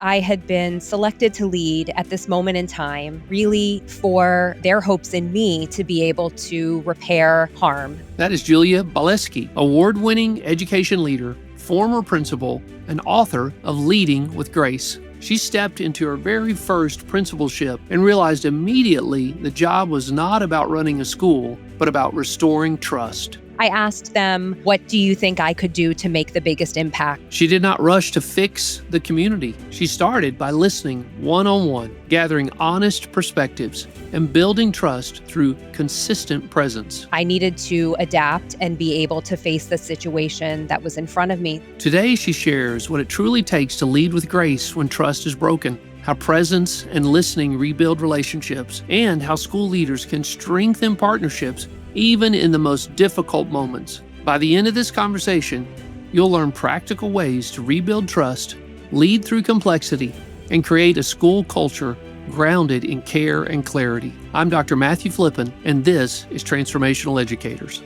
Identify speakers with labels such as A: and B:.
A: I had been selected to lead at this moment in time, really for their hopes in me to be able to repair harm.
B: That is Julia Bialeski, award-winning education leader, former principal, and author of Leading with Grace. She stepped into her very first principalship and realized immediately the job was not about running a school, but about restoring trust.
A: I asked them, what do you think I could do to make the biggest impact?
B: She did not rush to fix the community. She started by listening one-on-one, gathering honest perspectives, and building trust through consistent presence.
A: I needed to adapt and be able to face the situation that was in front of me.
B: Today, she shares what it truly takes to lead with grace when trust is broken, how presence and listening rebuild relationships, and how school leaders can strengthen partnerships even in the most difficult moments. By the end of this conversation, you'll learn practical ways to rebuild trust, lead through complexity, and create a school culture grounded in care and clarity. I'm Dr. Matthew Flippin, and this is Transformational Educators.